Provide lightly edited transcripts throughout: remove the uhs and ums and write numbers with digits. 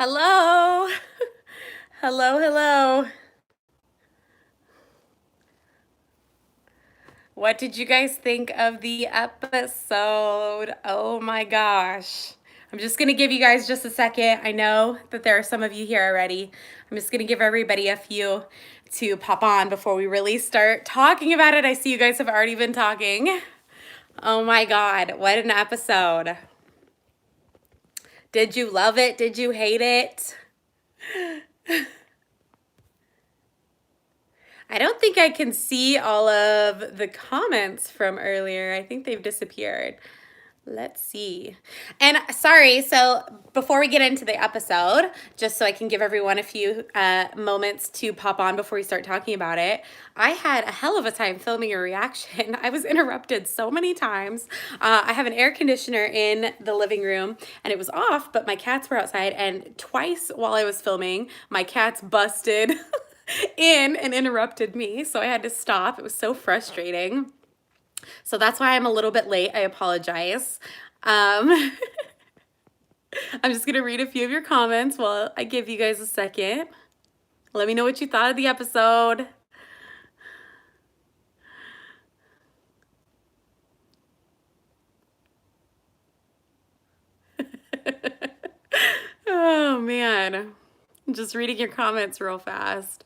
Hello. Hello, hello. What did you guys think of the episode? Oh my gosh. I'm just going to give you guys just a second. I know that there are some of you here already. I'm just going to give everybody a few to pop on before we really start talking about it. I see you guys have already been talking. Oh my God, what an episode. Did you love it? Did you hate it? I don't think I can see all of the comments from earlier. I think they've disappeared. Let's see. And sorry, so before we get into the episode, just so I can give everyone a few moments to pop on before we start talking about it, I had a hell of a time filming a reaction. I was interrupted so many times. I have an air conditioner in the living room and it was off, but my cats were outside, and twice while I was filming, my cats busted in and interrupted me, so I had to stop. It was so frustrating. So that's why I'm a little bit late. I apologize. I'm just going to read a few of your comments while I give you guys a second. Let me know what you thought of the episode. Oh, man. I'm just reading your comments real fast.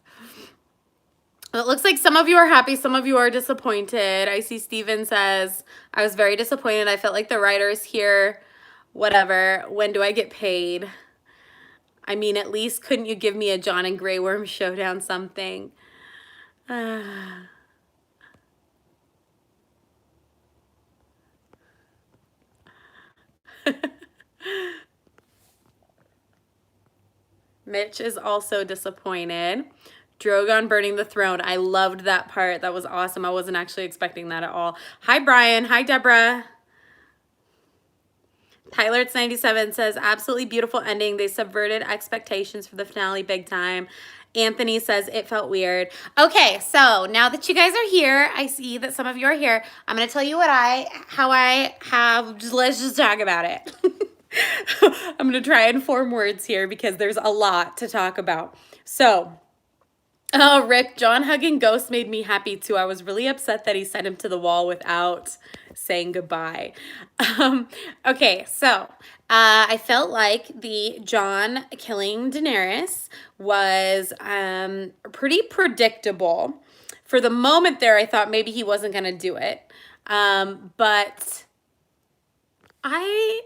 It looks like some of you are happy, some of you are disappointed. I see Steven says, I was very disappointed. I felt like the writers here, whatever. When do I get paid? I mean, at least couldn't you give me a Jon and Grey Worm showdown something? Mitch is also disappointed. Drogon burning the throne. I loved that part. That was awesome. I wasn't actually expecting that at all. Hi, Brian. Hi, Deborah. Tyler97 says, absolutely beautiful ending. They subverted expectations for the finale big time. Anthony says, it felt weird. Okay, so now that you guys are here, I see that some of you are here. I'm going to tell you how I have, let's just talk about it. I'm going to try and form words here because there's a lot to talk about. So, oh, Rick, Jon hugging Ghost made me happy too. I was really upset that he sent him to the wall without saying goodbye. Okay, so I felt like the Jon killing Daenerys was pretty predictable. For the moment there, I thought maybe he wasn't going to do it. But I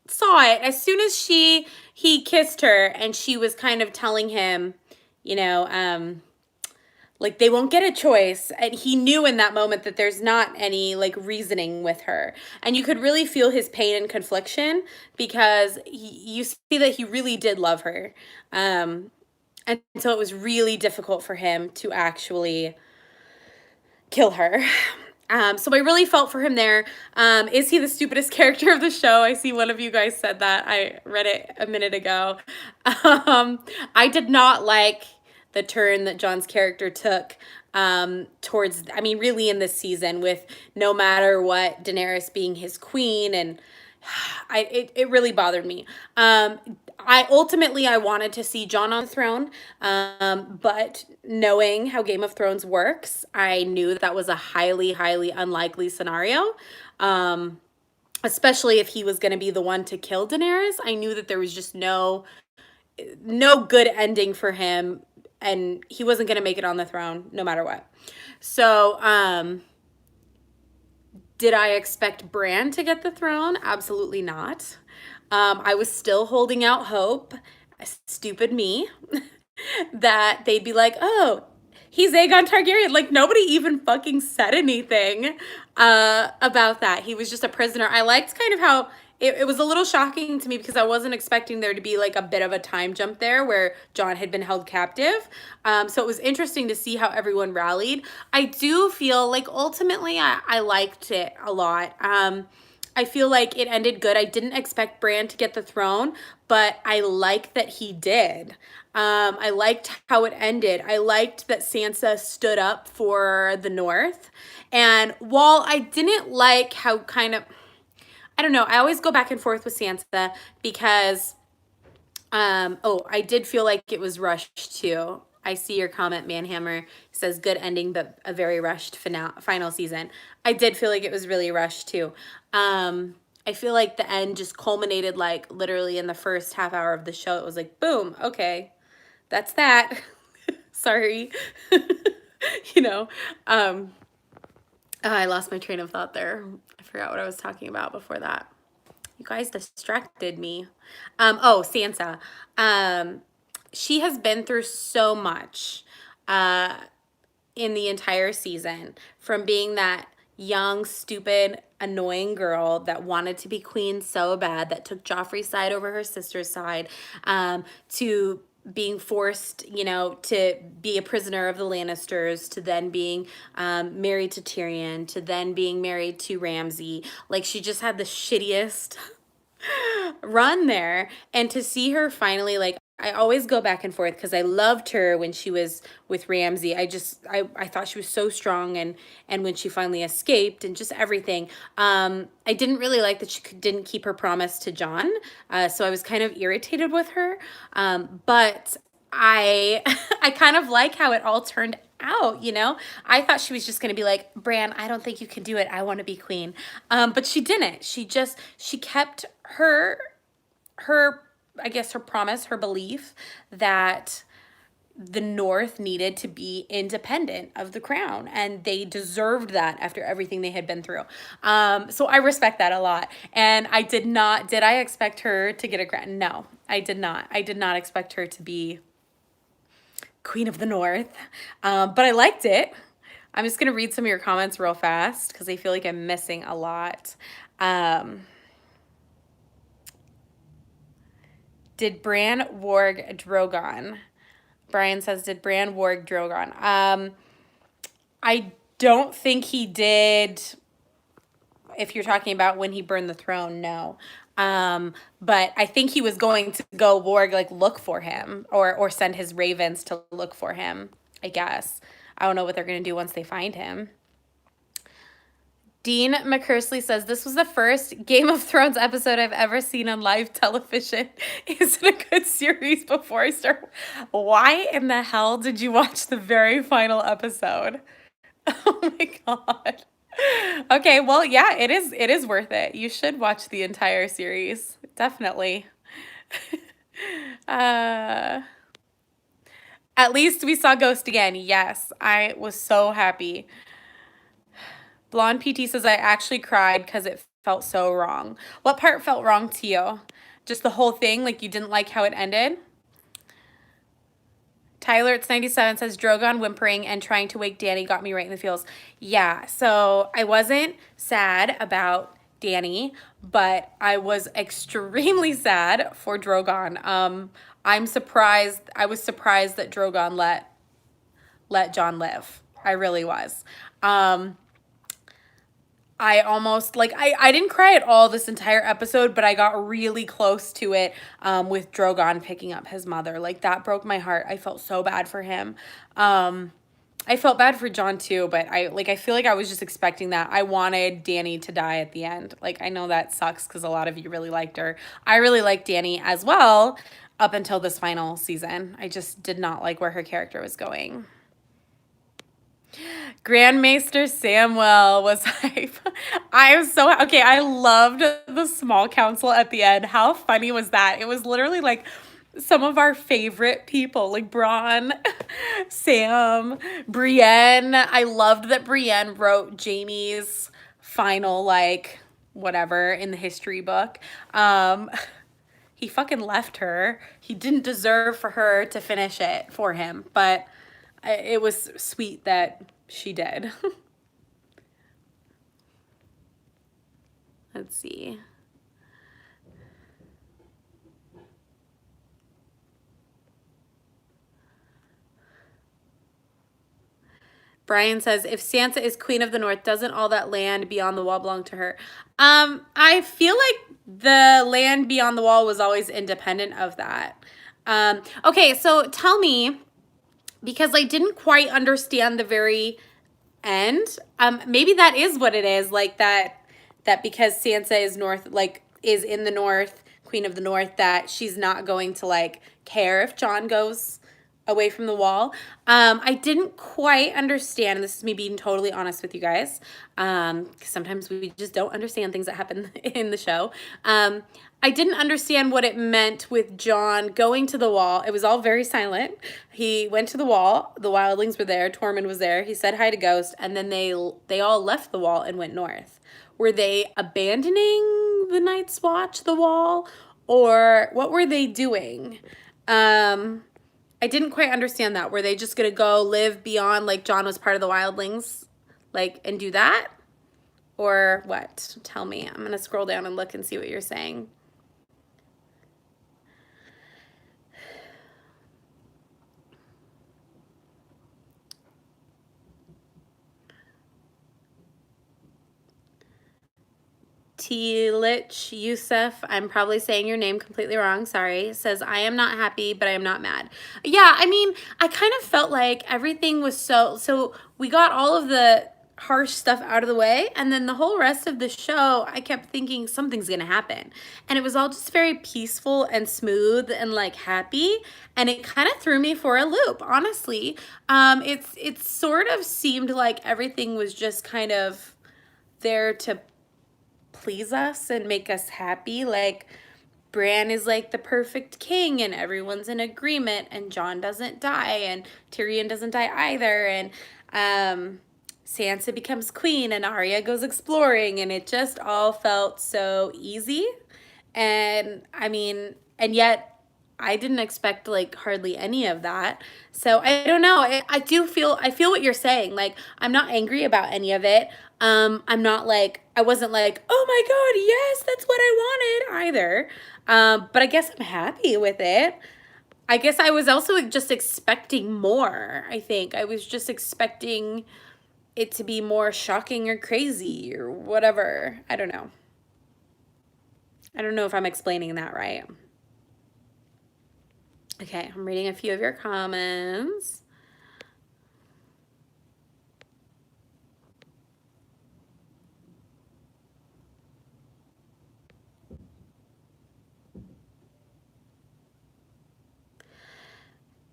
saw it as soon as he kissed her and she was kind of telling him, you know, like they won't get a choice. And he knew in that moment that there's not any like reasoning with her. And you could really feel his pain and confliction because you see that he really did love her. And so it was really difficult for him to actually kill her. So I really felt for him there. Is he the stupidest character of the show? I see one of you guys said that. I read it a minute ago. I did not like the turn that Jon's character took towards, I mean, really in this season with no matter what, Daenerys being his queen, and it really bothered me. I wanted to see Jon on the throne, but knowing how Game of Thrones works, I knew that was a highly, highly unlikely scenario. Especially if he was going to be the one to kill Daenerys. I knew that there was just no good ending for him, and he wasn't going to make it on the throne no matter what. So, did I expect Bran to get the throne? Absolutely not. I was still holding out hope, stupid me, that they'd be like, oh, he's Aegon Targaryen. Like, nobody even fucking said anything about that. He was just a prisoner. I liked kind of how it was a little shocking to me because I wasn't expecting there to be like a bit of a time jump there where Jon had been held captive. So it was interesting to see how everyone rallied. I do feel like ultimately I liked it a lot. I feel like it ended good. I didn't expect Bran to get the throne, but I like that he did. I liked how it ended. I liked that Sansa stood up for the North. And while I didn't like how kind of, I don't know. I always go back and forth with Sansa because oh, I did feel like it was rushed too. I see your comment, Manhammer says good ending, but a very rushed final season. I did feel like it was really rushed too. I feel like the end just culminated like literally in the first half hour of the show. It was like, boom, okay, that's that. Sorry. you know, um, I lost my train of thought there. I forgot what I was talking about before that. You guys distracted me. Oh, Sansa. She has been through so much in the entire season, from being that young, stupid, annoying girl that wanted to be queen so bad, that took Joffrey's side over her sister's side, to being forced, to be a prisoner of the Lannisters, to then being married to Tyrion, to then being married to Ramsay. Like, she just had the shittiest run there. And to see her finally, like, I always go back and forth because I loved her when she was with Ramsay. I thought she was so strong, and when she finally escaped and just everything. I didn't really like that she didn't keep her promise to John. So I was kind of irritated with her. But I I kind of like how it all turned out. I thought she was just going to be like, Bran, I don't think you can do it. I want to be queen. But she didn't. She kept her I guess her promise, her belief that the North needed to be independent of the crown, and they deserved that after everything they had been through. So I respect that a lot. And did I expect her to get a crown? No, I did not. I did not expect her to be Queen of the North. But I liked it. I'm just going to read some of your comments real fast because I feel like I'm missing a lot. Did Bran warg Drogon? Brian says, did Bran warg Drogon? I don't think he did. If you're talking about when he burned the throne, no. But I think he was going to go warg, like look for him, or send his ravens to look for him, I guess. I don't know what they're going to do once they find him. Dean McCursley says, this was the first Game of Thrones episode I've ever seen on live television. Is it a good series before I start? Why in the hell did you watch the very final episode? Oh my God. Okay, well, yeah, it is worth it. You should watch the entire series. Definitely. At least we saw Ghost again. Yes, I was so happy. Blonde PT says, I actually cried because it felt so wrong. What part felt wrong to you? Just the whole thing? Like you didn't like how it ended? Tyler, it's 97, says Drogon whimpering and trying to wake Dany got me right in the feels. Yeah, so I wasn't sad about Dany, but I was extremely sad for Drogon. I'm surprised. I was surprised that Drogon let Jon live. I really was. I almost, like, I didn't cry at all this entire episode, but I got really close to it with Drogon picking up his mother. Like, that broke my heart. I felt so bad for him. I felt bad for Jon too, but I feel like I was just expecting that. I wanted Dany to die at the end. Like, I know that sucks because a lot of you really liked her. I really liked Dany as well up until this final season. I just did not like where her character was going. Grandmaster Samwell was hype. I was so okay. I loved the small council at the end. How funny was that? It was literally like some of our favorite people, like Bronn, Sam, Brienne. I loved that Brienne wrote Jaime's final, like, whatever in the history book. He fucking left her. He didn't deserve for her to finish it for him, but it was sweet that she did. Let's see. Brian says, if Sansa is Queen of the North, doesn't all that land beyond the wall belong to her? I feel like the land beyond the wall was always independent of that. Okay, so tell me, because I didn't quite understand the very end. Maybe that is what it is, like that that because Sansa is north, like is in the north, queen of the north, that she's not going to like care if Jon goes away from the wall. I didn't quite understand, and this is me being totally honest with you guys, because sometimes we just don't understand things that happen in the show. I didn't understand what it meant with Jon going to the wall. It was all very silent. He went to the wall. The wildlings were there. Tormund was there. He said hi to Ghost, and then they all left the wall and went north. Were they abandoning the Night's Watch, the wall, or what were they doing? I didn't quite understand that. Were they just gonna go live beyond, like Jon was part of the wildlings, like, and do that? Or what? Tell me. I'm gonna scroll down and look and see what you're saying. Lich Yusuf, I'm probably saying your name completely wrong, sorry, says, I am not happy, but I am not mad. Yeah, I mean, I kind of felt like everything was so we got all of the harsh stuff out of the way, and then the whole rest of the show, I kept thinking something's gonna happen. And it was all just very peaceful and smooth and like happy, and it kind of threw me for a loop, honestly. It sort of seemed like everything was just kind of there to please us and make us happy. Like Bran is like the perfect king and everyone's in agreement, and Jon doesn't die and Tyrion doesn't die either, and Sansa becomes queen and Arya goes exploring, and it just all felt so easy. And I mean, and yet I didn't expect like hardly any of that. So I don't know. I feel what you're saying. Like I'm not angry about any of it. I'm not like, I wasn't like, oh my God, yes, that's what I wanted either. But I guess I'm happy with it. I guess I was also just expecting more. I think I was just expecting it to be more shocking or crazy or whatever. I don't know. I don't know if I'm explaining that right. Okay, I'm reading a few of your comments.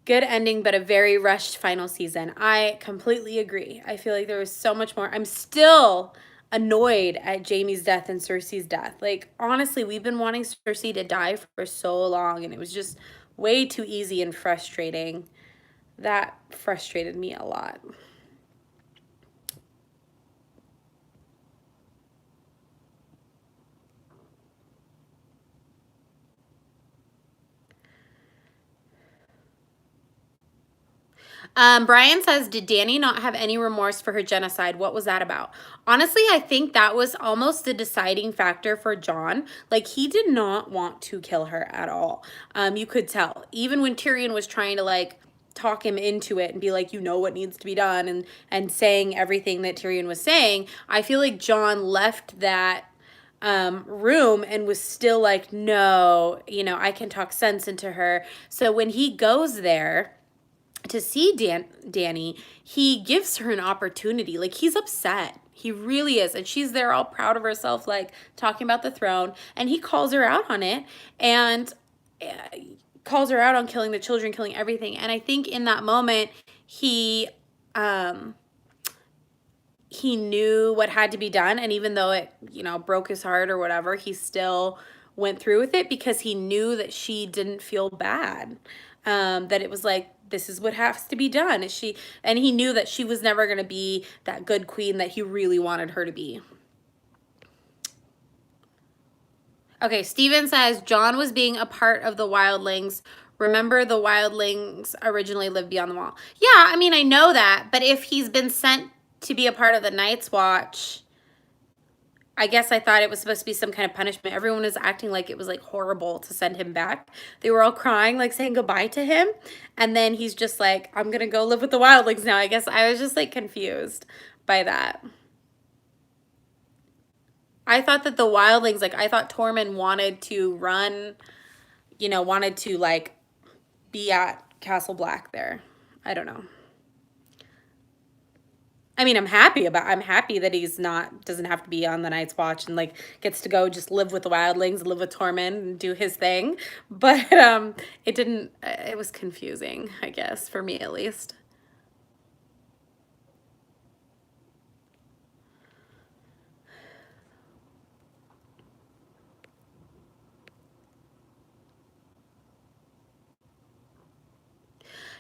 Good ending, but a very rushed final season. I completely agree. I feel like there was so much more. I'm still annoyed at Jaime's death and Cersei's death. Like, honestly, we've been wanting Cersei to die for so long, and it was just way too easy and frustrating. That frustrated me a lot. Brian says, did Dany not have any remorse for her genocide? What was that about? Honestly, I think that was almost the deciding factor for Jon. Like, he did not want to kill her at all. You could tell. Even when Tyrion was trying to, like, talk him into it and be like, you know what needs to be done, and saying everything that Tyrion was saying, I feel like Jon left that room and was still like, no, you know, I can talk sense into her. So when he goes there to see Dany, he gives her an opportunity. Like, he's upset. He really is. And she's there all proud of herself, like talking about the throne. And he calls her out on it, and calls her out on killing the children, killing everything. And I think in that moment, um, he knew what had to be done. And even though it, you know, broke his heart or whatever, he still went through with it because he knew that she didn't feel bad. That it was like, this is what has to be done. And he knew that she was never going to be that good queen that he really wanted her to be. Okay, Steven says, Jon was being a part of the wildlings. Remember, the wildlings originally lived beyond the wall. Yeah, I mean, I know that, but if he's been sent to be a part of the Night's Watch, I guess I thought it was supposed to be some kind of punishment. Everyone was acting like it was like horrible to send him back. They were all crying, like saying goodbye to him. And then he's just like, I'm going to go live with the wildlings now. I guess I was just like confused by that. I thought that the wildlings, like I thought Tormund wanted to run, you know, wanted to like be at Castle Black there. I don't know. I mean, I'm happy that he's not doesn't have to be on the Night's Watch and like gets to go just live with the wildlings, live with Tormund and do his thing. But it didn't it was confusing, I guess, for me at least.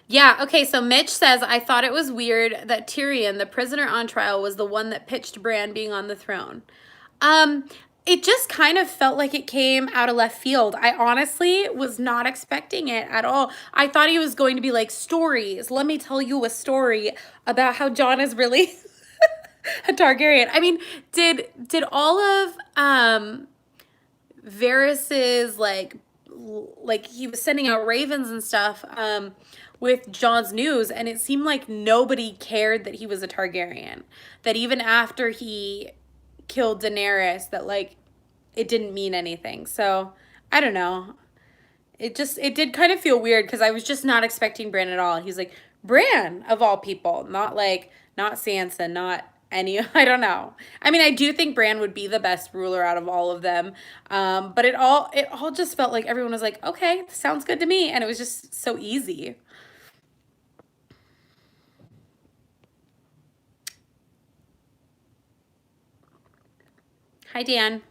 Yeah, okay, so Mitch says, I thought it was weird that Tyrion, the prisoner on trial, was the one that pitched Bran being on the throne. Um, it just kind of felt like it came out of left field. I honestly was not expecting it at all. I thought he was going to be like, stories. Let me tell you a story about how Jon is really a Targaryen. I mean, did all of Varys's like he was sending out ravens and stuff with Jon's news, and it seemed like nobody cared that he was a Targaryen. That even after he killed Daenerys, that like it didn't mean anything. So I don't know. It did kind of feel weird because I was just not expecting Bran at all. He's like Bran of all people, not like not Sansa, not any. I don't know. I mean, I do think Bran would be the best ruler out of all of them. But it all just felt like everyone was like, okay, sounds good to me, and it was just so easy. Hi, Dan.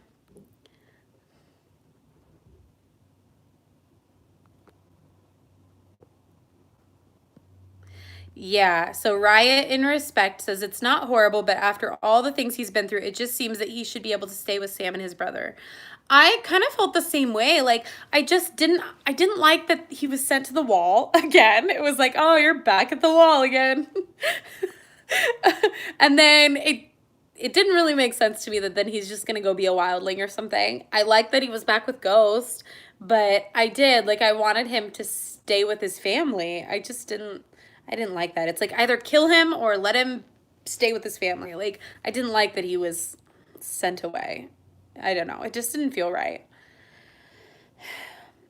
Yeah, so Riot in Respect says it's not horrible, but after all the things he's been through, it just seems that he should be able to stay with Sam and his brother. I kind of felt the same way. Like I didn't like that he was sent to the wall again. It was like, "Oh, you're back at the wall again." And then it didn't really make sense to me that then he's just gonna go be a wildling or something. I like that he was back with Ghost, but I wanted him to stay with his family. I didn't like that. It's like either kill him or let him stay with his family. Like I didn't like that he was sent away. I don't know. It just didn't feel right.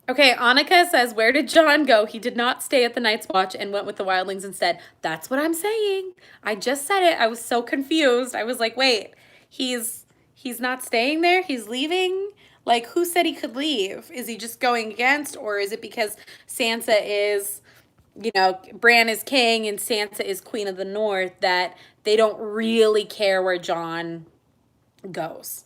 Okay, Annika says, where did John go? He did not stay at the Night's Watch and went with the wildlings instead. That's what I'm saying. I just said it. I was so confused. I was like, wait, he's not staying there? He's leaving? Like, who said he could leave? Is he just going against, or is it because Sansa is, Bran is king and Sansa is queen of the North, that they don't really care where John goes?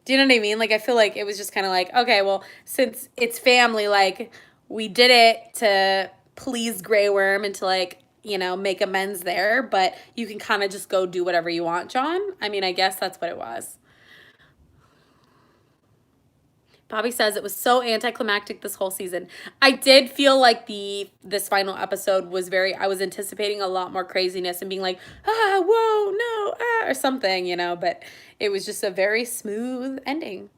Do you know what I mean? Like, I feel like it was just kind of like, okay, well, since it's family, like, we did it to please Grey Worm and to, like, make amends there, but you can kind of just go do whatever you want, John. I mean, I guess that's what it was. Bobby says it was so anticlimactic this whole season. I did feel like this final episode was very, I was anticipating a lot more craziness and being like, whoa, no, or something, but it was just a very smooth ending.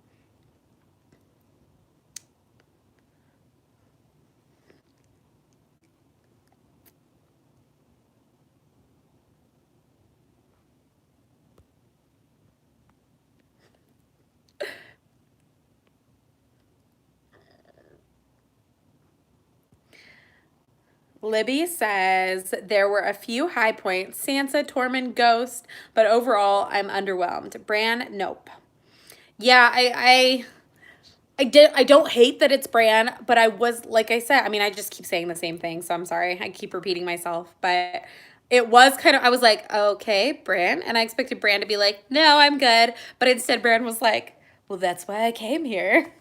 Libby says there were a few high points: Sansa, Tormund, Ghost, but overall I'm underwhelmed. Bran, nope. Yeah, I don't hate that it's Bran, but I was, like I said, I mean, I just keep saying the same thing, so I'm sorry. I keep repeating myself, but it was kind of, I was like, okay, Bran, and I expected Bran to be like, no, I'm good, but instead Bran was like, well, that's why I came here.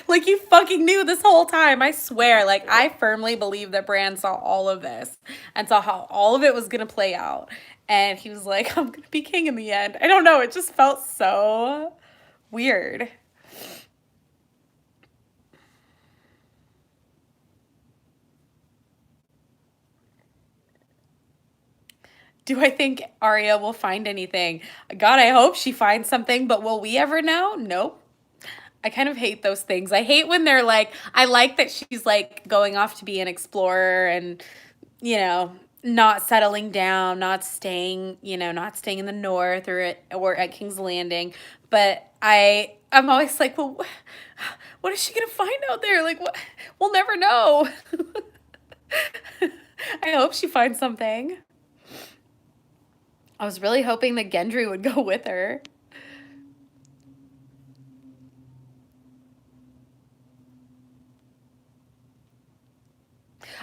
Like, you fucking knew this whole time. I swear. Like, I firmly believe that Bran saw all of this and saw how all of it was going to play out. And he was like, I'm going to be king in the end. I don't know. It just felt so weird. Do I think Arya will find anything? God, I hope she finds something, but will we ever know? Nope. I kind of hate those things. I hate when they're like, I like that she's like going off to be an explorer and, not settling down, not staying in the north or at King's Landing. But I'm always like, well, what is she gonna find out there? Like, what? We'll never know. I hope she finds something. I was really hoping that Gendry would go with her.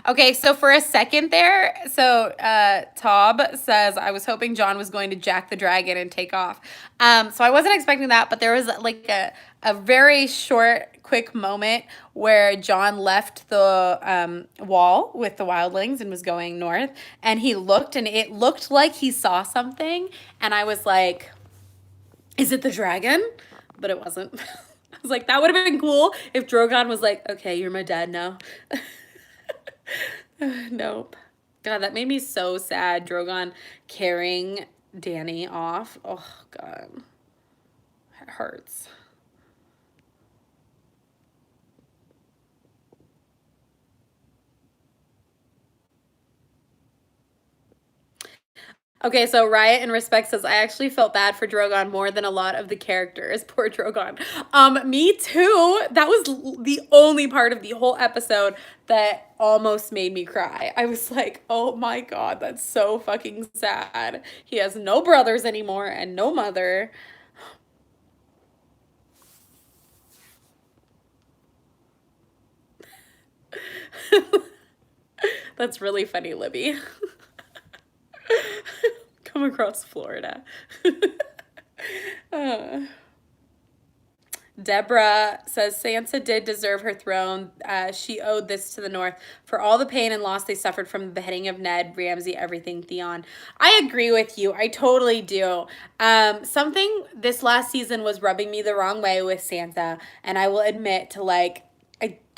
Okay, so for a second there, Tob says, I was hoping John was going to jack the dragon and take off. So I wasn't expecting that, but there was like a very short, quick moment where John left the wall with the wildlings and was going north, and he looked, and it looked like he saw something, and I was like, is it the dragon? But it wasn't. I was like, that would have been cool if Drogon was like, okay, you're my dad now. Nope. God, that made me so sad. Drogon carrying Danny off. Oh, God. It hurts. Okay, so Riot in Respect says, I actually felt bad for Drogon more than a lot of the characters. Poor Drogon. Me too. That was the only part of the whole episode that almost made me cry. I was like, oh my God, that's so fucking sad. He has no brothers anymore and no mother. That's really funny, Libby. Come across Florida. uh. Deborah says Sansa did deserve her throne. She owed this to the North for all the pain and loss they suffered from the beheading of Ned, Ramsay, everything, Theon. I agree with you. I totally do. Something this last season was rubbing me the wrong way with Sansa, and I will admit to like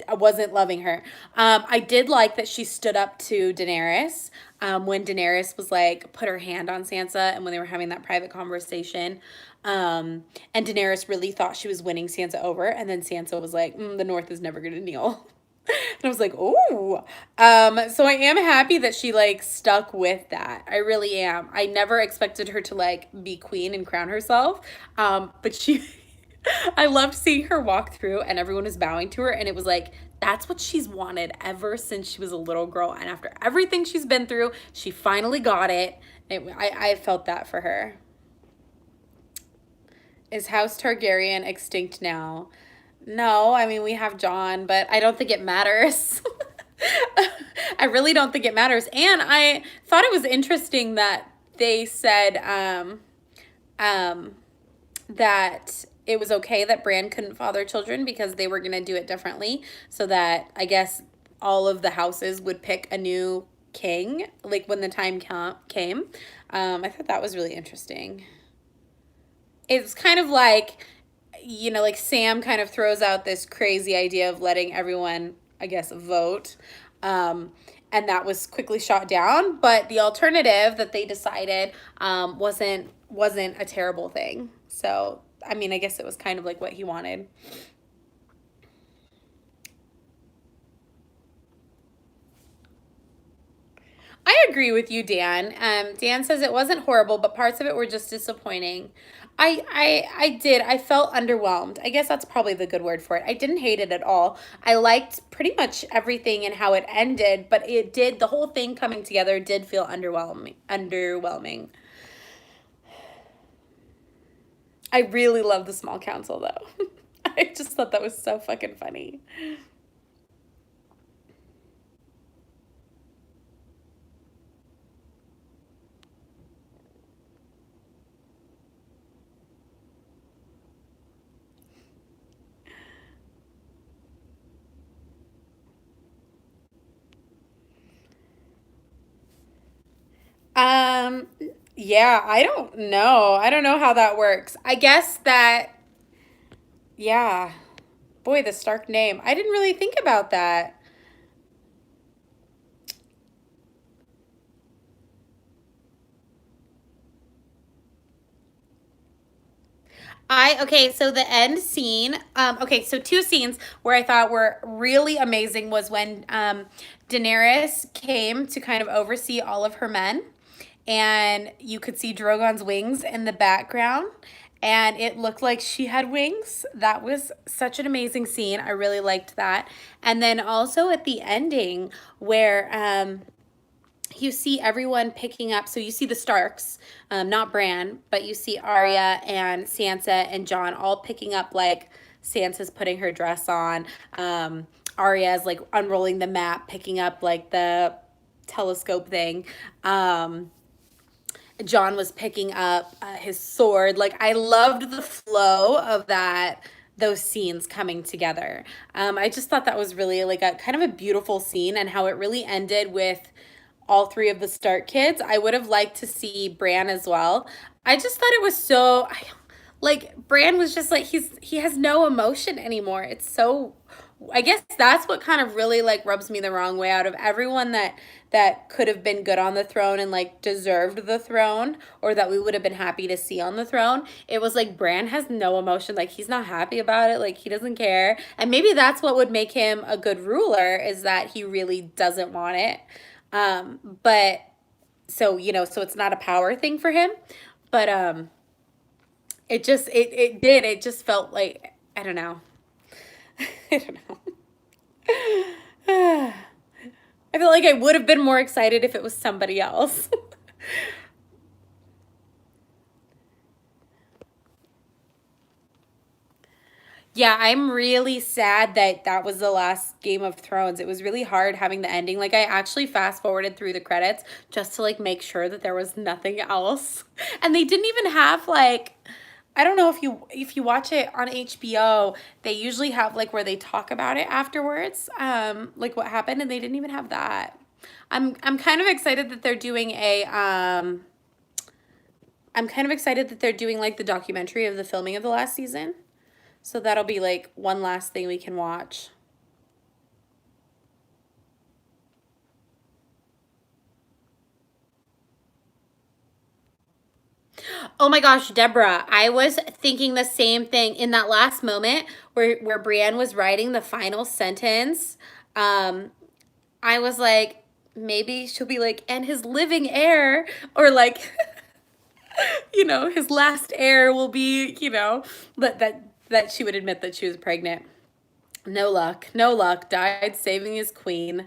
I wasn't loving her. I did like that she stood up to Daenerys when Daenerys was like put her hand on Sansa and when they were having that private conversation. And Daenerys really thought she was winning Sansa over, and then Sansa was like, the North is never gonna kneel. And I was like, oh. So I am happy that she like stuck with that. I really am. I never expected her to like be queen and crown herself. But she I loved seeing her walk through and everyone was bowing to her, and it was like that's what she's wanted ever since she was a little girl, and after everything she's been through, she finally got it. I felt that for her. Is House Targaryen extinct now? No, I mean we have Jon, but I don't think it matters. I really don't think it matters. And I thought it was interesting that they said um, that it was okay that Bran couldn't father children because they were going to do it differently, so that I guess all of the houses would pick a new king like when the time came. I thought that was really interesting. It's kind of like, like Sam kind of throws out this crazy idea of letting everyone, I guess, vote. And that was quickly shot down, but the alternative that they decided wasn't a terrible thing. So, I mean, I guess it was kind of like what he wanted. I agree with you, Dan. Dan says it wasn't horrible, but parts of it were just disappointing. I did. I felt underwhelmed. I guess that's probably the good word for it. I didn't hate it at all. I liked pretty much everything and how it ended, but the whole thing coming together did feel underwhelming. I really love the small council though. I just thought that was so fucking funny. Um, yeah, I don't know. I don't know how that works. I guess that, yeah. Boy, the Stark name. I didn't really think about that. Okay, so the end scene, okay, so two scenes where I thought were really amazing was when Daenerys came to kind of oversee all of her men, and you could see Drogon's wings in the background, and it looked like she had wings. That was such an amazing scene. I really liked that. And then also at the ending where you see everyone picking up. So you see the Starks, not Bran, but you see Arya and Sansa and Jon all picking up, like Sansa's putting her dress on. Arya's like unrolling the map, picking up like the telescope thing. Jon was picking up his sword. Like, I loved the flow of that, those scenes coming together. I just thought that was really like a kind of a beautiful scene, and how it really ended with all three of the Stark kids. I would have liked to see Bran as well. I just thought it was so like Bran was just like he has no emotion anymore. It's so, I guess that's what kind of really like rubs me the wrong way. Out of everyone that could have been good on the throne and like deserved the throne, or that we would have been happy to see on the throne, it was like Bran has no emotion. Like, he's not happy about it. Like, he doesn't care. And maybe that's what would make him a good ruler, is that he really doesn't want it. But so, so it's not a power thing for him. But it just felt like, I don't know. I don't know. I feel like I would have been more excited if it was somebody else. Yeah, I'm really sad that that was the last Game of Thrones. It was really hard having the ending. Like, I actually fast forwarded through the credits just to like make sure that there was nothing else. And they didn't even have like, I don't know if you watch it on HBO, they usually have like where they talk about it afterwards, like what happened, and they didn't even have that. I'm kind of excited that they're doing a I'm kind of excited that they're doing like the documentary of the filming of the last season. So that'll be like one last thing we can watch. Oh my gosh, Deborah, I was thinking the same thing in that last moment where Brienne was writing the final sentence. Um, I was like, maybe she'll be like, and his living heir, or like, his last heir will be, that she would admit that she was pregnant. No luck, no luck. Died saving his queen.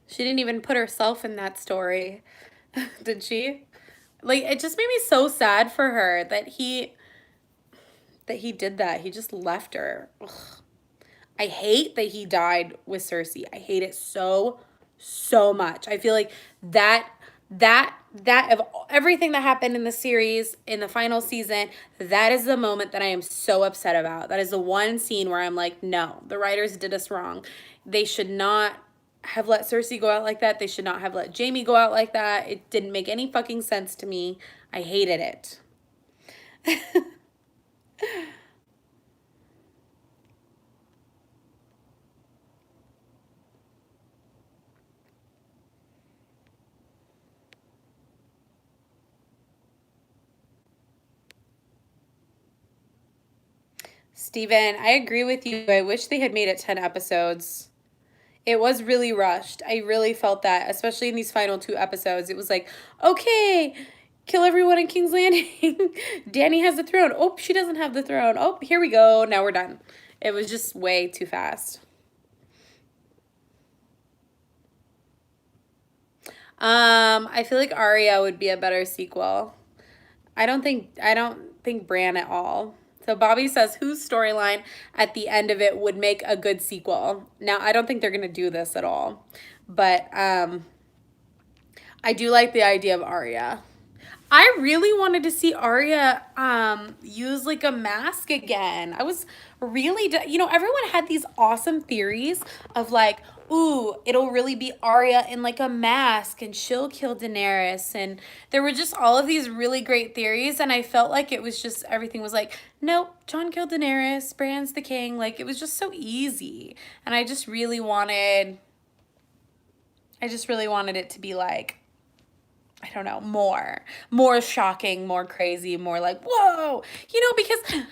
She didn't even put herself in that story, did she? Like, it just made me so sad for her that he did that. He just left her. Ugh. I hate that he died with Cersei. I hate it so, so much. I feel like that that of everything that happened in the series in the final season, that is the moment that I am so upset about. That is the one scene where I'm like, no, the writers did us wrong. They should not have let Cersei go out like that. They should not have let Jaime go out like that. It didn't make any fucking sense to me. I hated it. Steven, I agree with you. I wish they had made it 10 episodes. It was really rushed. I really felt that, especially in these final two episodes. It was like, okay, kill everyone in King's Landing. Dany has the throne. Oh, she doesn't have the throne. Oh, here we go. Now we're done. It was just way too fast. I feel like Arya would be a better sequel. I don't think Bran at all. So Bobby says whose storyline at the end of it would make a good sequel. Now, I don't think they're gonna do this at all, but I do like the idea of Arya. I really wanted to see Arya use like a mask again. I was really, everyone had these awesome theories of like, ooh, it'll really be Arya in like a mask and she'll kill Daenerys. And there were just all of these really great theories. And I felt like it was just, everything was like, nope, Jon killed Daenerys, Bran's the king. Like, it was just so easy. And I just really wanted it to be like, I don't know, more shocking, more crazy, more like, whoa, because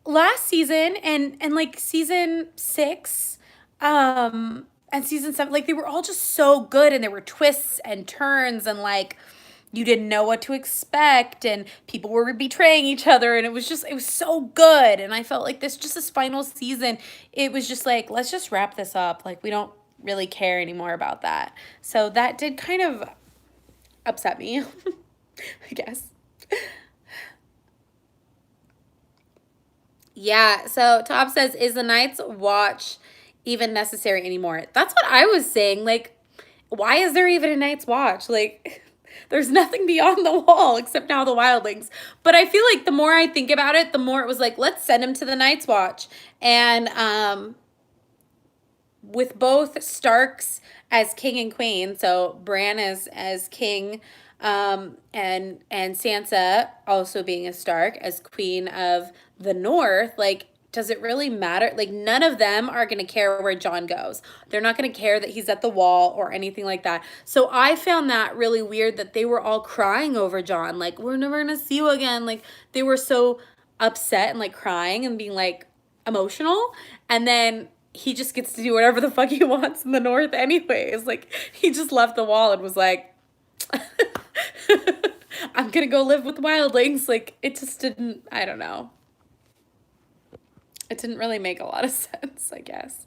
last season and like season 6 and season 7, like, they were all just so good, and there were twists and turns, and like you didn't know what to expect, and people were betraying each other, and it was so good. And I felt like this final season, it was just like, let's just wrap this up. Like, we don't really care anymore about that. So that did kind of upset me, I guess. Yeah, so Top says, is the Night's Watch even necessary anymore? That's what I was saying. Like, why is there even a Night's Watch? Like, there's nothing beyond the wall except now the wildlings. But I feel like the more I think about it, the more it was like, let's send him to the Night's Watch. And with both Starks as king and queen, so Bran as king, and Sansa also being a Stark as queen of the North, like, does it really matter? Like, none of them are going to care where Jon goes. They're not going to care that he's at the wall or anything like that. So I found that really weird that they were all crying over Jon. Like, we're never going to see you again. Like, they were so upset and like crying and being like emotional. And then he just gets to do whatever the fuck he wants in the North anyways. Like, he just left the wall and was like, I'm gonna go live with wildlings. Like, it just didn't, I don't know. It didn't really make a lot of sense, I guess.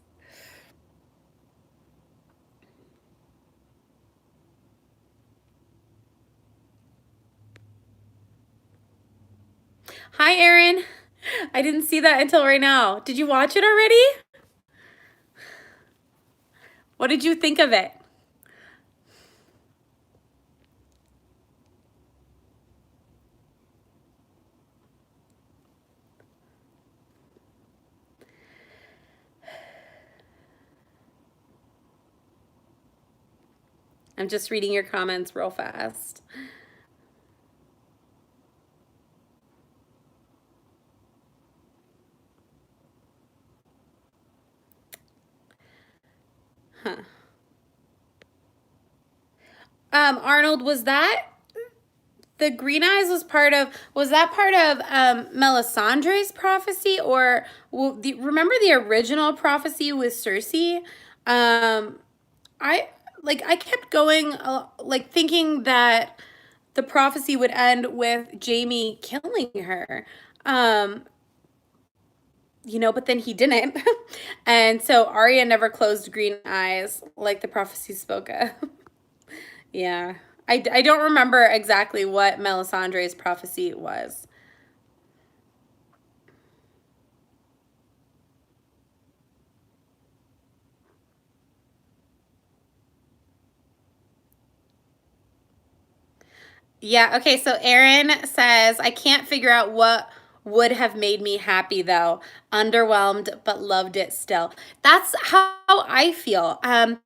Hi, Erin. I didn't see that until right now. Did you watch it already? What did you think of it? I'm just reading your comments real fast. Huh. Arnold, was that the green eyes was that part of Melisandre's prophecy, or remember the original prophecy with Cersei? Um, I I kept going like thinking that the prophecy would end with Jamie killing her. Um, but then he didn't. And so Arya never closed green eyes like the prophecy spoke of. Yeah. I don't remember exactly what Melisandre's prophecy was. Yeah, okay, so Erin says, I can't figure out what would have made me happy though. Underwhelmed, but loved it still. That's how I feel. I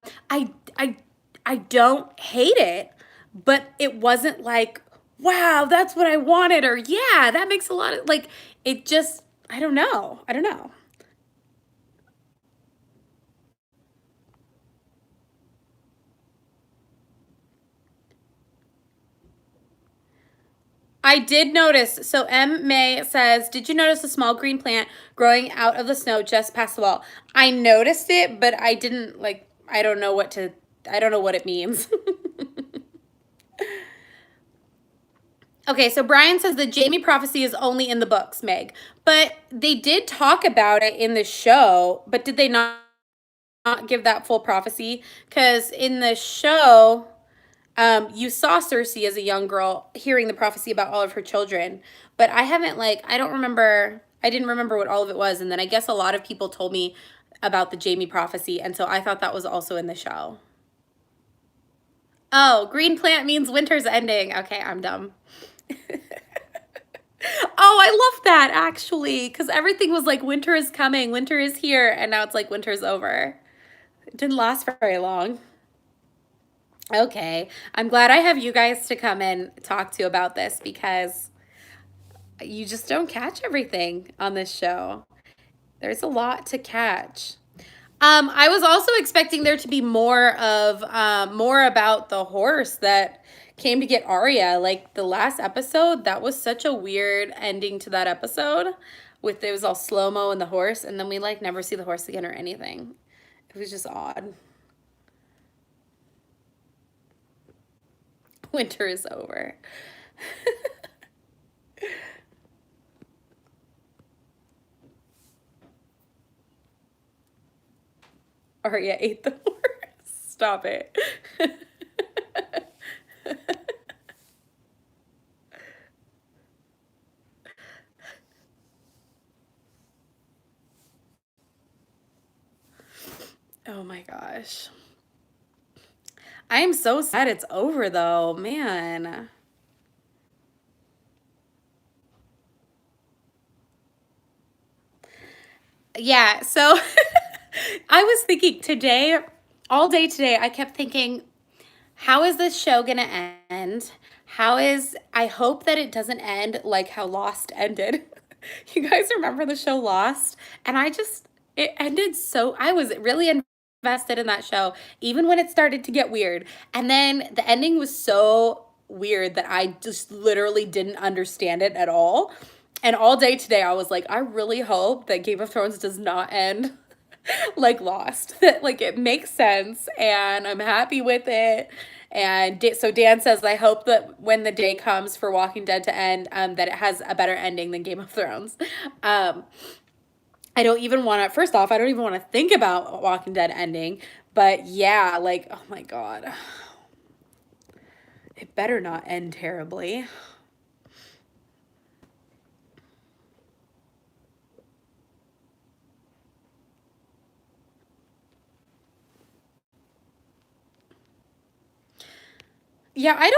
I don't hate it, but it wasn't like, wow, that's what I wanted, or yeah, that makes a lot of like it just I don't know. I don't know. I did notice. So M. May says, did you notice a small green plant growing out of the snow just past the wall? I noticed it, but I didn't like, I don't know what it means. Okay, so Brian says the Jamie prophecy is only in the books, Meg. But they did talk about it in the show, but did they not give that full prophecy? Because in the show, you saw Cersei as a young girl hearing the prophecy about all of her children, but I haven't I don't remember. I didn't remember what all of it was, and then I guess a lot of people told me about the Jamie prophecy, and so I thought that was also in the show. Oh, green plant means winter's ending. Okay, I'm dumb. Oh, I love that actually, because everything was like winter is coming, winter is here, and now it's like winter's over. It didn't last very long. Okay, I'm glad I have you guys to come and talk to about this because you just don't catch everything on this show. There's a lot to catch. I was also expecting there to be more about the horse that came to get Arya. Like the last episode, that was such a weird ending to that episode. With it was all slow mo and the horse, and then we like never see the horse again or anything. It was just odd. Winter is over. Arya ate the horse. Stop it. Oh my gosh. I am so sad it's over though, man. Yeah, so I was thinking today, all day today, I kept thinking, how is this show gonna end? I hope that it doesn't end like how Lost ended. You guys remember the show Lost? And it ended so, I was really invested in that show, even when it started to get weird. And then the ending was so weird that I just literally didn't understand it at all. And all day today, I was like, I really hope that Game of Thrones does not end like Lost. That like it makes sense, and I'm happy with it. And so Dan says, I hope that when the day comes for Walking Dead to end, that it has a better ending than Game of Thrones. Um, I don't even want to. First off, I don't even want to think about Walking Dead ending. But yeah, like oh my god, it better not end terribly. Yeah, I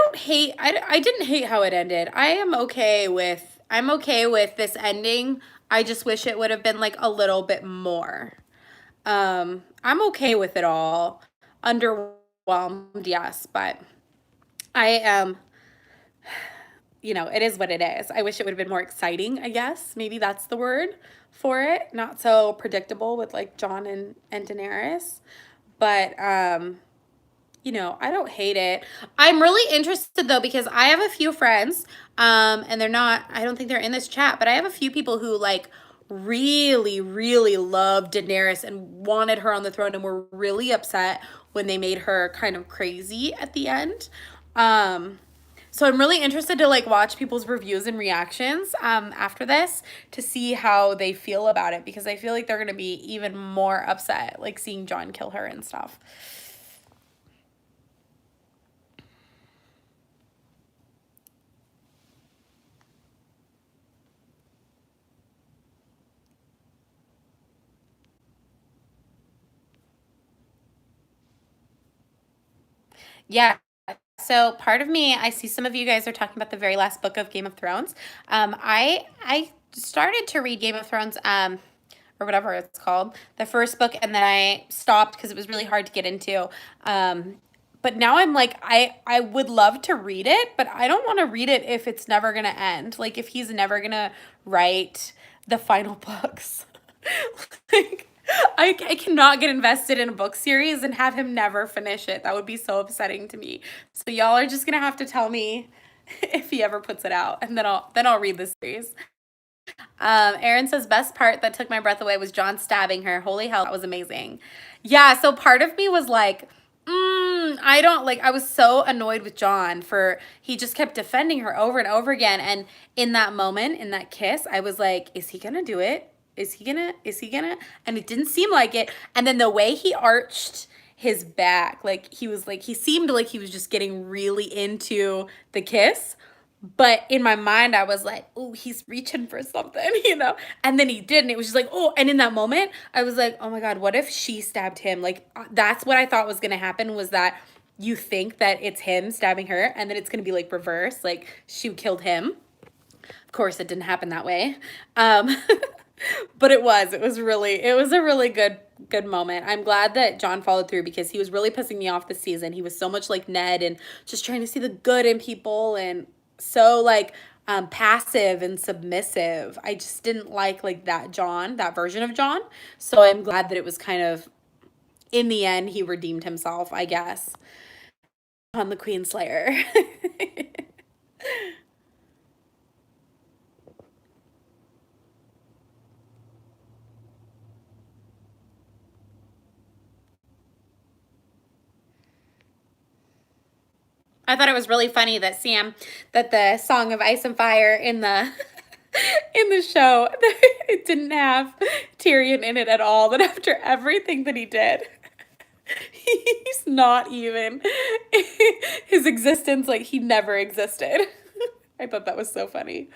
didn't hate how it ended. I'm okay with this ending. I just wish it would have been like a little bit more. I'm okay with it all. Underwhelmed, yes, but I am, it is what it is. I wish it would have been more exciting, I guess. Maybe that's the word for it. Not so predictable with like Jon and Daenerys. But I don't hate it. I'm really interested though because I have a few friends, and I don't think they're in this chat, but I have a few people who like really, really loved Daenerys and wanted her on the throne and were really upset when they made her kind of crazy at the end. Um, so I'm really interested to like watch people's reviews and reactions after this to see how they feel about it because I feel like they're gonna be even more upset like seeing Jon kill her and stuff. Yeah. So part of me, I see some of you guys are talking about the very last book of Game of Thrones. I started to read Game of Thrones, or whatever it's called, the first book, and then I stopped because it was really hard to get into. But now I'm like, I would love to read it, but I don't want to read it if it's never gonna end. Like if he's never gonna write the final books. Like I cannot get invested in a book series and have him never finish it. That would be so upsetting to me. So y'all are just gonna have to tell me if he ever puts it out, and then I'll read the series. Aaron says best part that took my breath away was John stabbing her. Holy hell, that was amazing. Yeah, so part of me was like, I don't like. I was so annoyed with John for he just kept defending her over and over again. And in that moment, in that kiss, I was like, is he gonna do it? Is he gonna? Is he gonna? And it didn't seem like it. And then the way he arched his back, like he seemed like he was just getting really into the kiss. But in my mind, I was like, oh, he's reaching for something, And then he did, and it was just like, oh. And in that moment, I was like, oh my God, what if she stabbed him? Like, that's what I thought was going to happen was that you think that it's him stabbing her, and then it's going to be like reverse, like she killed him. Of course, it didn't happen that way. Um, but it was a really good moment. I'm glad that John followed through because he was really pissing me off this season. He was so much like Ned and just trying to see the good in people and so like passive and submissive. I just didn't like that version of John. So I'm glad that it was kind of in the end he redeemed himself, I guess, on the Queen Slayer. I thought it was really funny that the Song of Ice and Fire in the in the show, it didn't have Tyrion in it at all. But after everything that he did, He's not even his existence, like he never existed. I thought that was so funny.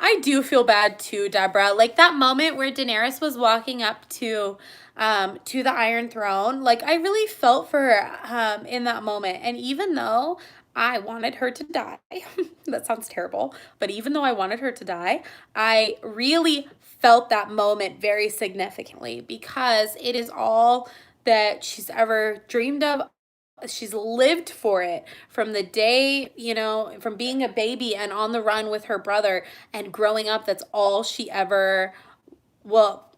I do feel bad too, Deborah. Like that moment where Daenerys was walking up to the Iron Throne, like I really felt for her in that moment. And even though I wanted her to die, that sounds terrible, but even though I wanted her to die, I really felt that moment very significantly because it is all that she's ever dreamed of. She's lived for it from the day, from being a baby and on the run with her brother and growing up. That's all she ever, well,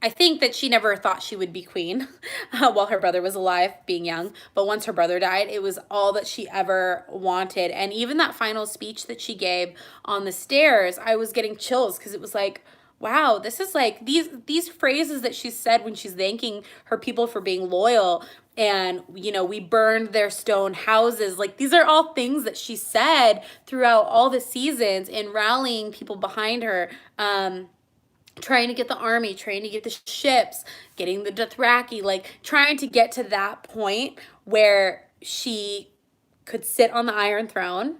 I think that she never thought she would be queen while her brother was alive, being young. But once her brother died, it was all that she ever wanted. And even that final speech that she gave on the stairs, I was getting chills because it was like, wow, this is like these phrases that she said when she's thanking her people for being loyal. And, we burned their stone houses. Like, these are all things that she said throughout all the seasons in rallying people behind her. Trying to get the army, trying to get the ships, getting the Dothraki, like trying to get to that point where she could sit on the Iron Throne.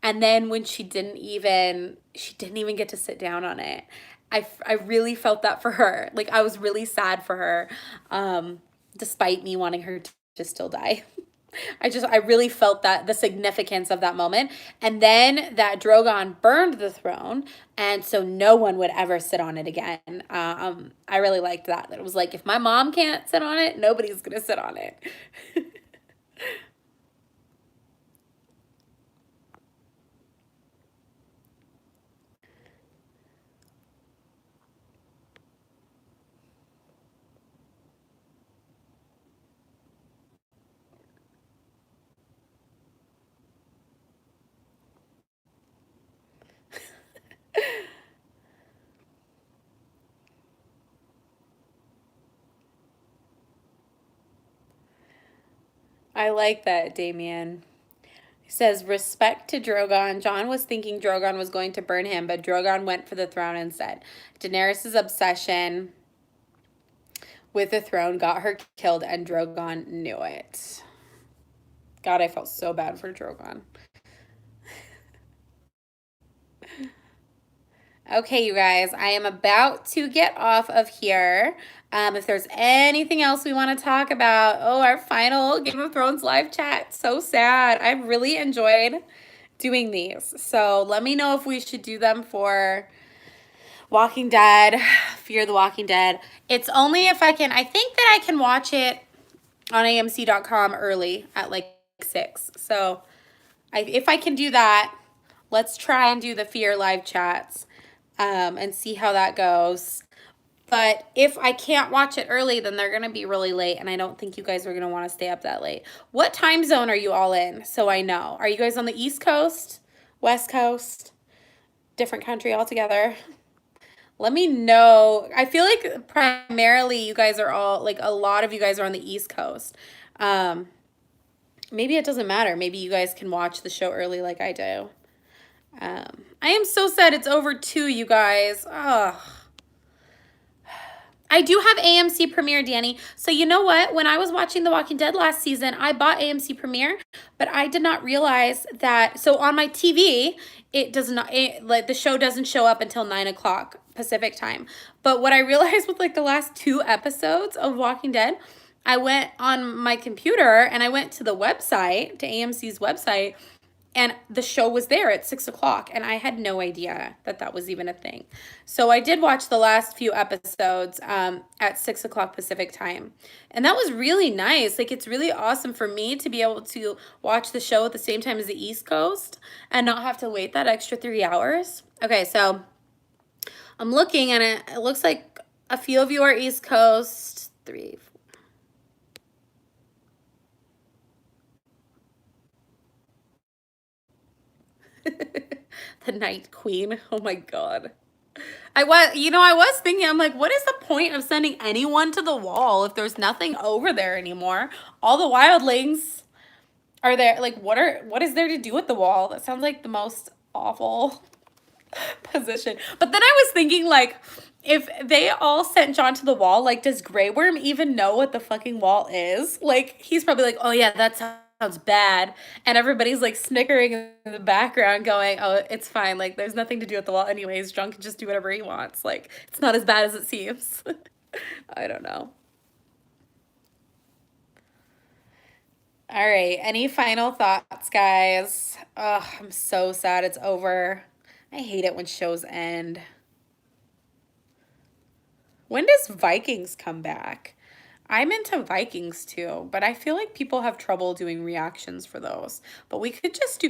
And then when she didn't even get to sit down on it. I really felt that for her. Like I was really sad for her, despite me wanting her to still die. I really felt that the significance of that moment. And then that Drogon burned the throne, and so no one would ever sit on it again. I really liked that. That it was like, if my mom can't sit on it, nobody's gonna sit on it. I like that, Damien. He says, respect to Drogon. Jon was thinking Drogon was going to burn him, but Drogon went for the throne instead. Daenerys' obsession with the throne got her killed, and Drogon knew it. God, I felt so bad for Drogon. Okay, you guys, I am about to get off of here. If there's anything else we want to talk about, our final Game of Thrones live chat. So sad. I really enjoyed doing these. So let me know if we should do them for Walking Dead, Fear the Walking Dead. It's only if I can, I think that I can watch it on AMC.com early at like 6. So if I can do that, let's try and do the Fear live chats and see how that goes. But if I can't watch it early, then they're going to be really late, and I don't think you guys are going to want to stay up that late. What time zone are you all in, so I know? Are you guys on the East Coast, West Coast, different country altogether? Let me know. I feel like primarily you guys are all, like a lot of you guys are on the East Coast. Um, Maybe it doesn't matter. Maybe you guys can watch the show early like I do. I am so sad it's over too, you guys. Ugh. I do have AMC Premiere, Danny. So you know what? When I was watching The Walking Dead last season, I bought AMC Premiere, but I did not realize that. So on my TV, it does not, like the show doesn't show up until 9 o'clock Pacific time. But what I realized with like the last 2 episodes of Walking Dead, I went on my computer and I went to the website, to AMC's website, and the show was there at 6 o'clock, and I had no idea that that was even a thing. So I did watch the last few episodes at 6 o'clock Pacific time, and that was really nice. Like, it's really awesome for me to be able to watch the show at the same time as the East Coast and not have to wait that extra 3 hours. Okay, so I'm looking, and it looks like a few of you are East Coast. Three, the Night Queen. Oh my God. I was thinking, I'm like, what is the point of sending anyone to the wall if there's nothing over there anymore? All the wildlings are there. Like, what is there to do at the wall? That sounds like the most awful position. But then I was thinking, like, if they all sent John to the wall, like, does Grey Worm even know what the fucking wall is? Like, he's probably like, oh yeah, that sounds bad. And everybody's like snickering in the background, going, oh, it's fine. Like, there's nothing to do at the wall anyways. John can just do whatever he wants. Like, it's not as bad as it seems. I don't know. All right. Any final thoughts, guys? Ugh, I'm so sad it's over. I hate it when shows end. When does Vikings come back? I'm into Vikings too, but I feel like people have trouble doing reactions for those. But we could just do,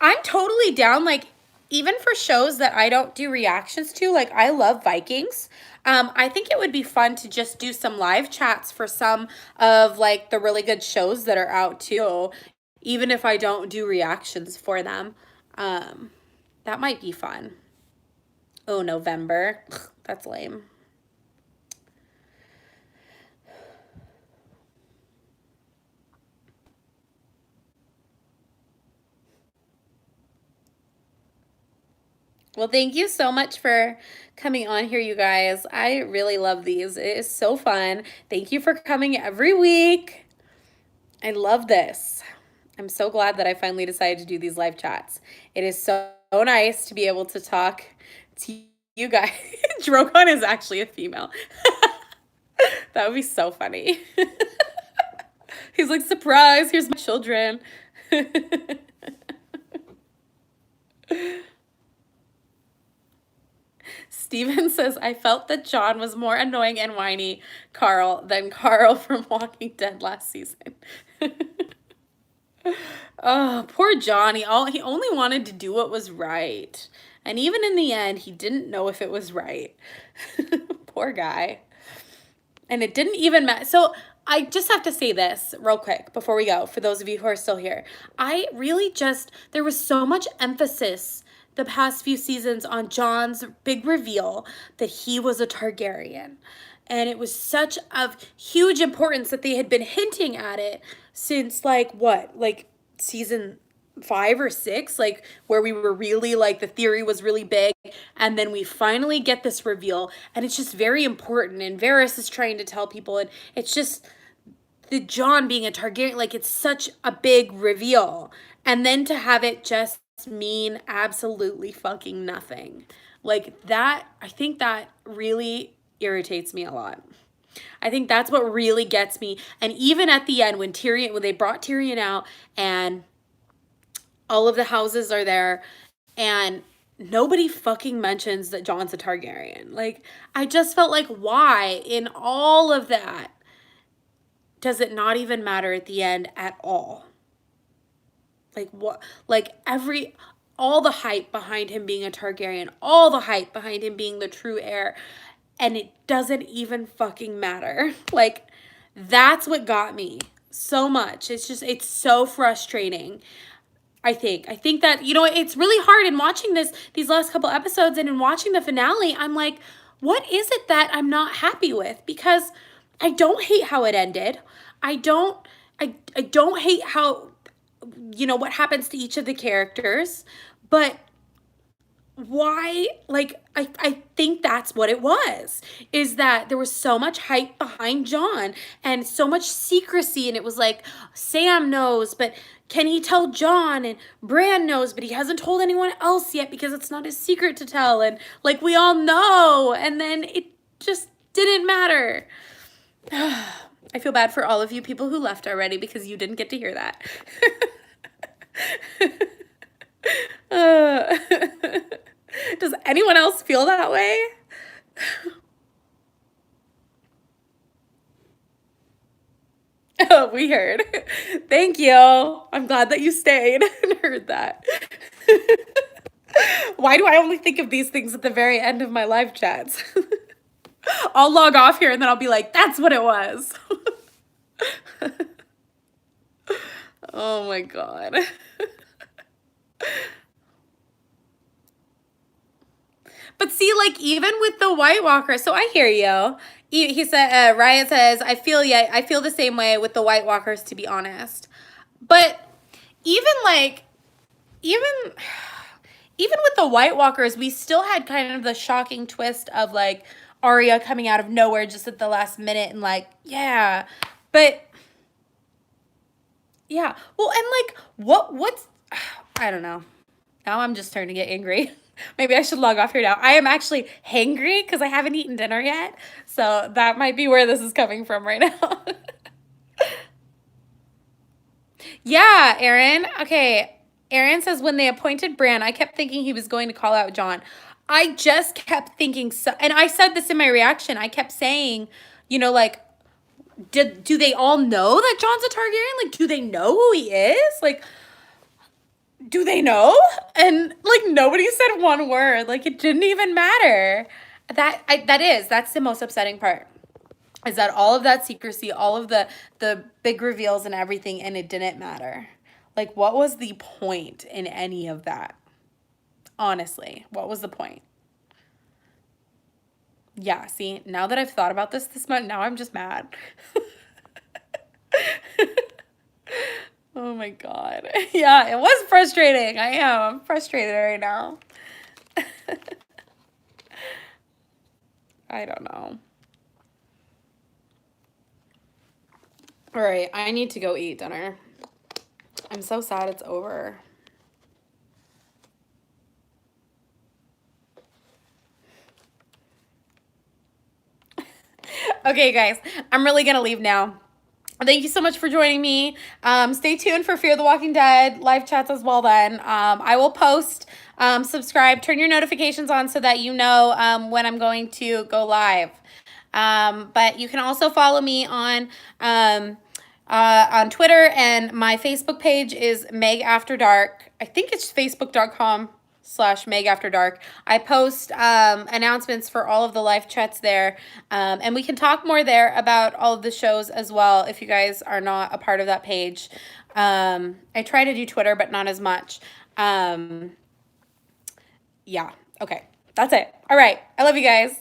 I'm totally down, like, even for shows that I don't do reactions to, like, I love Vikings. I think it would be fun to just do some live chats for some of, like, the really good shows that are out too, even if I don't do reactions for them. Um, that might be fun. Oh, November. That's lame. Well, thank you so much for coming on here, you guys. I really love these. It is so fun. Thank you for coming every week. I love this. I'm so glad that I finally decided to do these live chats. It is so nice to be able to talk to you guys. Drogon is actually a female. That would be so funny. He's like, surprise, here's my children. Steven says, I felt that John was more annoying and whiny Carl than Carl from Walking Dead last season. Oh, poor Johnny. He only wanted to do what was right. And even in the end, he didn't know if it was right. Poor guy. And it didn't even matter. So I just have to say this real quick before we go, for those of you who are still here. I really there was so much emphasis the past few seasons on John's big reveal that he was a Targaryen. And it was such of huge importance that they had been hinting at it since, like, what? Like, season 5 or 6, like, where we were really, like, the theory was really big, and then we finally get this reveal, and it's just very important, and Varys is trying to tell people, and it's just the John being a Targaryen, like, it's such a big reveal, and then to have it just mean absolutely fucking nothing, like, that, I think that really irritates me a lot. I think that's what really gets me. And even at the end, when they brought Tyrion out and all of the houses are there, and nobody fucking mentions that Jon's a Targaryen. Like, I just felt like, why in all of that does it not even matter at the end at all? Like, what? Like, all the hype behind him being a Targaryen, all the hype behind him being the true heir, and it doesn't even fucking matter. Like, that's what got me so much. It's so frustrating. I think that, it's really hard in watching these last couple episodes and in watching the finale. I'm like, what is it that I'm not happy with? Because I don't hate how it ended. I don't I don't hate how, what happens to each of the characters, but why, like, I think that's what it was, is that there was so much hype behind John and so much secrecy, and it was like, Sam knows, but can he tell John? And Bran knows, but he hasn't told anyone else yet because it's not his secret to tell, and, like, we all know, and then it just didn't matter. I feel bad for all of you people who left already because you didn't get to hear that. uh, Does anyone else feel that way? Oh, we heard. Thank you. I'm glad that you stayed and heard that. Why do I only think of these things at the very end of my live chats? I'll log off here and then I'll be like, that's what it was. Oh my God. But see, like, even with the White Walkers, so I hear you. He said, Riot says, I feel the same way with the White Walkers, to be honest. But even like, even even with the White Walkers, we still had kind of the shocking twist of like Arya coming out of nowhere just at the last minute and like, yeah. But yeah. Well, and like what's I don't know. Now I'm just starting to get angry. Maybe I should log off here now. I am actually hangry because I haven't eaten dinner yet. So that might be where this is coming from right now. Yeah, Aaron. Okay. Aaron says when they appointed Bran, I kept thinking he was going to call out Jon. I just kept thinking so, and I said this in my reaction. I kept saying, like, do they all know that Jon's a Targaryen? Like, do they know who he is? Like, do they know? And like nobody said one word. Like it didn't even matter. That's the most upsetting part. Is that all of that secrecy, all of the big reveals and everything, and it didn't matter. Like what was the point in any of that? Honestly, what was the point? Yeah, see, now that I've thought about this month, now I'm just mad. Oh my God. Yeah, it was frustrating. I'm frustrated right now. I don't know. All right, I need to go eat dinner. I'm so sad it's over. Okay, guys, I'm really gonna leave now. Thank you so much for joining me. Stay tuned for Fear the Walking Dead live chats as well then. I will post, subscribe, turn your notifications on so that you know when I'm going to go live. But you can also follow me on Twitter, and my Facebook page is Meg After Dark. I think it's facebook.com/Meg After Dark. I post announcements for all of the live chats there, and we can talk more there about all of the shows as well if you guys are not a part of that page. I try to do Twitter, but not as much. Yeah, okay, that's it. All right, I love you guys.